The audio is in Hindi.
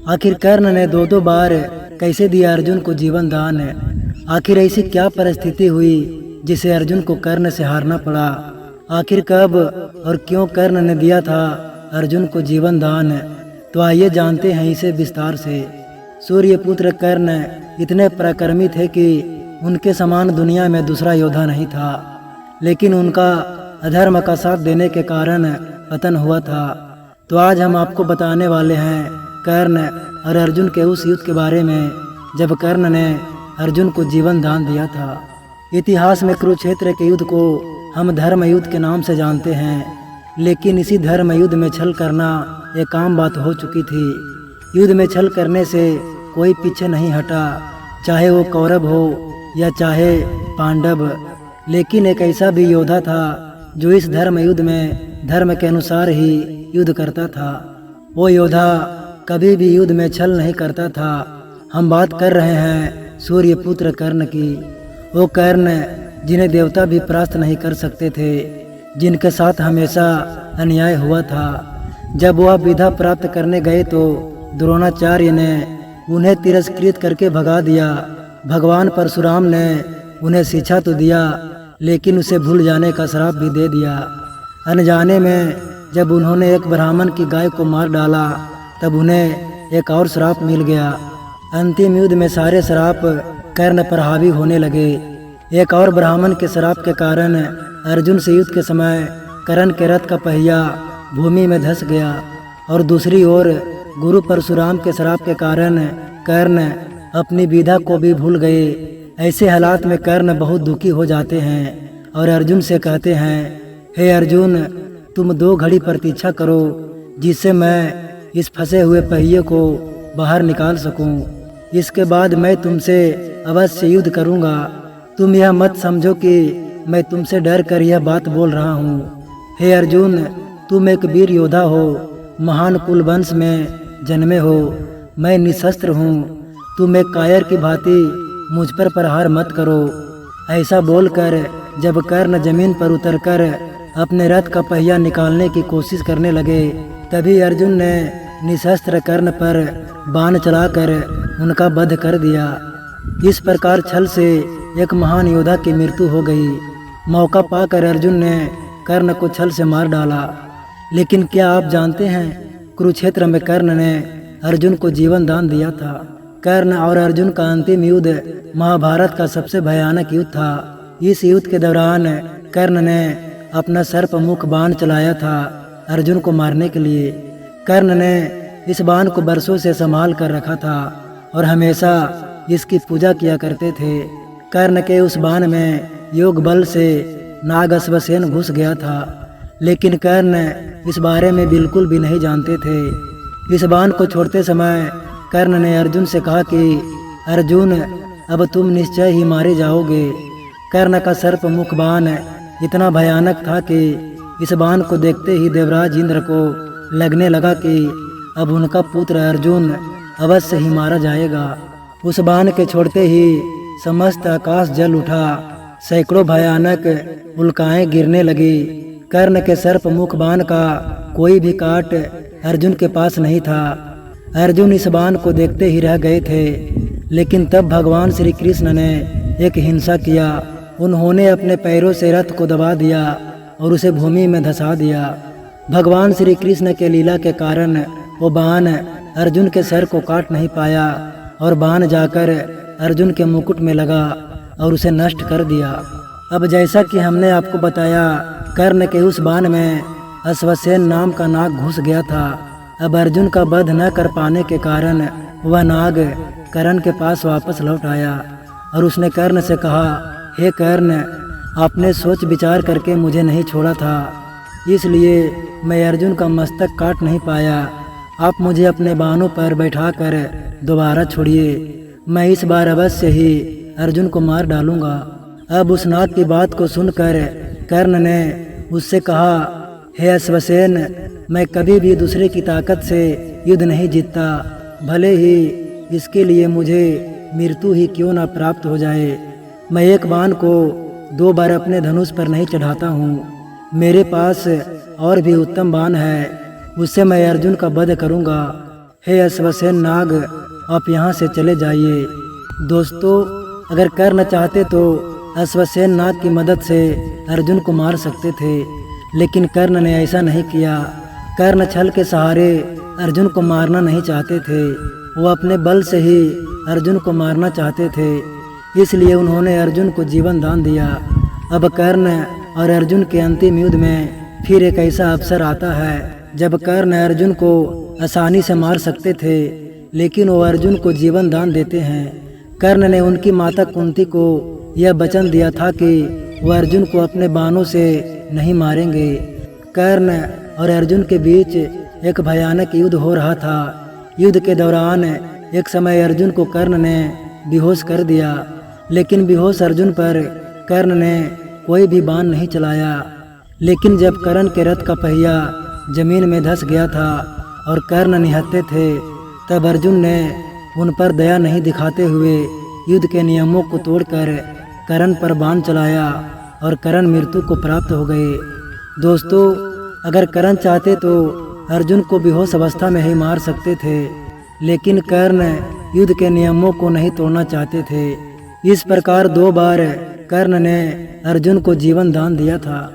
आखिर कर्ण ने दो दो बार कैसे दिया अर्जुन को जीवन दान। आखिर ऐसी क्या परिस्थिति हुई जिसे अर्जुन को कर्ण से हारना पड़ा। आखिर कब और क्यों कर्ण ने दिया था अर्जुन को जीवन दान। तो आइए जानते हैं इसे विस्तार से। सूर्यपुत्र कर्ण इतने पराक्रमी थे कि उनके समान दुनिया में दूसरा योद्धा नहीं था, लेकिन उनका अधर्म का साथ देने के कारण पतन हुआ था। तो आज हम आपको बताने वाले हैं कर्ण और अर्जुन के उस युद्ध के बारे में जब कर्ण ने अर्जुन को जीवन दान दिया था। इतिहास में कुरुक्षेत्र के युद्ध को हम धर्म युद्ध के नाम से जानते हैं, लेकिन इसी धर्म युद्ध में छल करना एक आम बात हो चुकी थी। युद्ध में छल करने से कोई पीछे नहीं हटा, चाहे वो कौरव हो या चाहे पांडव। लेकिन एक ऐसा भी योद्धा था जो इस धर्म युद्ध में धर्म के अनुसार ही युद्ध करता था। वो योद्धा कभी भी युद्ध में छल नहीं करता था। हम बात कर रहे हैं सूर्यपुत्र कर्ण की। वो कर्ण जिन्हें देवता भी परास्त नहीं कर सकते थे, जिनके साथ हमेशा अन्याय हुआ था। जब वह विद्या प्राप्त करने गए तो द्रोणाचार्य ने उन्हें तिरस्कृत करके भगा दिया। भगवान परशुराम ने उन्हें शिक्षा तो दिया, लेकिन उसे भूल जाने का श्राप भी दे दिया। अनजाने में जब उन्होंने एक ब्राह्मण की गाय को मार डाला, तब उन्हें एक और श्राप मिल गया। अंतिम युद्ध में सारे श्राप कर्ण पर हावी होने लगे। एक और ब्राह्मण के श्राप के कारण अर्जुन से युद्ध के समय कर्ण के रथ का पहिया भूमि में धंस गया, और दूसरी ओर गुरु परशुराम के श्राप के कारण कर्ण अपनी विद्या को भी भूल गए। ऐसे हालात में कर्ण बहुत दुखी हो जाते हैं और अर्जुन से कहते हैं, हे अर्जुन, तुम 2 घड़ी प्रतीक्षा करो, जिससे मैं इस फंसे हुए पहिए को बाहर निकाल सकूं। इसके बाद मैं तुमसे अवश्य युद्ध करूंगा। तुम यह मत समझो कि मैं तुमसे डर कर यह बात बोल रहा हूँ। हे अर्जुन, तुम एक वीर योद्धा हो, महान कुल वंश में जन्मे हो। मैं निशस्त्र हूँ। तुम एक कायर की भांति मुझ पर प्रहार मत करो। ऐसा बोलकर जब कर्ण जमीन पर उतरकर अपने रथ का पहिया निकालने की कोशिश करने लगे, तभी अर्जुन ने निशस्त्र कर्ण पर बाण चलाकर उनका वध कर दिया। इस प्रकार छल से एक महान योद्धा की मृत्यु हो गई। मौका पाकर अर्जुन ने कर्ण को छल से मार डाला। लेकिन क्या आप जानते हैं, कुरुक्षेत्र में कर्ण ने अर्जुन को जीवन दान दिया था। कर्ण और अर्जुन का अंतिम युद्ध महाभारत का सबसे भयानक युद्ध था। इस युद्ध के दौरान कर्ण ने अपना सर्पमुख बाण चलाया था अर्जुन को मारने के लिए। कर्ण ने इस बाण को बरसों से संभाल कर रखा था और हमेशा इसकी पूजा किया करते थे। कर्ण के उस बाण में योग बल से नाग अश्वसेन घुस गया था, लेकिन कर्ण इस बारे में बिल्कुल भी नहीं जानते थे। इस बाण को छोड़ते समय कर्ण ने अर्जुन से कहा कि अर्जुन, अब तुम निश्चय ही मारे जाओगे। कर्ण का सर्पमुख बाण इतना भयानक था कि इस बाण को देखते ही देवराज इंद्र को लगने लगा कि अब उनका पुत्र अर्जुन अवश्य ही मारा जाएगा। उस बाण के छोड़ते ही समस्त आकाश जल उठा। सैकड़ों भयानक उल्काएं गिरने लगी। कर्ण के सर्पमुख बाण का कोई भी काट अर्जुन के पास नहीं था। अर्जुन इस बाण को देखते ही रह गए थे। लेकिन तब भगवान श्री कृष्ण ने एक हिंसा किया। उन्होंने अपने पैरों से रथ को दबा दिया और उसे भूमि में धंसा दिया। भगवान श्री कृष्ण के लीला के कारण वो बाण अर्जुन के सर को काट नहीं पाया, और बाण जाकर अर्जुन के मुकुट में लगा और उसे नष्ट कर दिया। अब जैसा कि हमने आपको बताया, कर्ण के उस बाण में अश्वसेन नाम का नाग घुस गया था। अब अर्जुन का वध न कर पाने के कारण वह नाग कर्ण के पास वापस लौट आया और उसने कर्ण से कहा, हे कर्ण, आपने सोच विचार करके मुझे नहीं छोड़ा था, इसलिए मैं अर्जुन का मस्तक काट नहीं पाया। आप मुझे अपने बाणों पर बैठाकर दोबारा छोड़िए। मैं इस बार अवश्य ही अर्जुन को मार डालूंगा। अब उस नाग की बात को सुनकर कर्ण ने उससे कहा, हे अश्वसेन, मैं कभी भी दूसरे की ताकत से युद्ध नहीं जीतता, भले ही इसके लिए मुझे मृत्यु ही क्यों न प्राप्त हो जाए। मैं एक बाण को 2 बार अपने धनुष पर नहीं चढ़ाता हूँ। मेरे पास और भी उत्तम बाण है, उससे मैं अर्जुन का वध करूँगा। हे अश्वसेन नाग, आप यहाँ से चले जाइए। दोस्तों, अगर कर्ण चाहते तो अश्वसेन नाग की मदद से अर्जुन को मार सकते थे, लेकिन कर्ण ने ऐसा नहीं किया। कर्ण छल के सहारे अर्जुन को मारना नहीं चाहते थे, वो अपने बल से ही अर्जुन को मारना चाहते थे, इसलिए उन्होंने अर्जुन को जीवन दान दिया। अब कर्ण और अर्जुन के अंतिम युद्ध में फिर एक ऐसा अवसर आता है जब कर्ण अर्जुन को आसानी से मार सकते थे, लेकिन वो अर्जुन को जीवन दान देते हैं। कर्ण ने उनकी माता कुंती को यह वचन दिया था कि वह अर्जुन को अपने बाणों से नहीं मारेंगे। कर्ण और अर्जुन के बीच एक भयानक युद्ध हो रहा था। युद्ध के दौरान एक समय अर्जुन को कर्ण ने बेहोश कर दिया, लेकिन बेहोश अर्जुन पर कर्ण ने कोई भी बाण नहीं चलाया। लेकिन जब कर्ण के रथ का पहिया जमीन में धंस गया था और कर्ण निहत्थे थे, तब अर्जुन ने उन पर दया नहीं दिखाते हुए युद्ध के नियमों को तोड़कर कर्ण पर बाण चलाया और कर्ण मृत्यु को प्राप्त हो गए। दोस्तों, अगर कर्ण चाहते तो अर्जुन को बेहोश अवस्था में ही मार सकते थे, लेकिन कर्ण युद्ध के नियमों को नहीं तोड़ना चाहते थे। इस प्रकार 2 बार कर्ण ने अर्जुन को जीवन दान दिया था।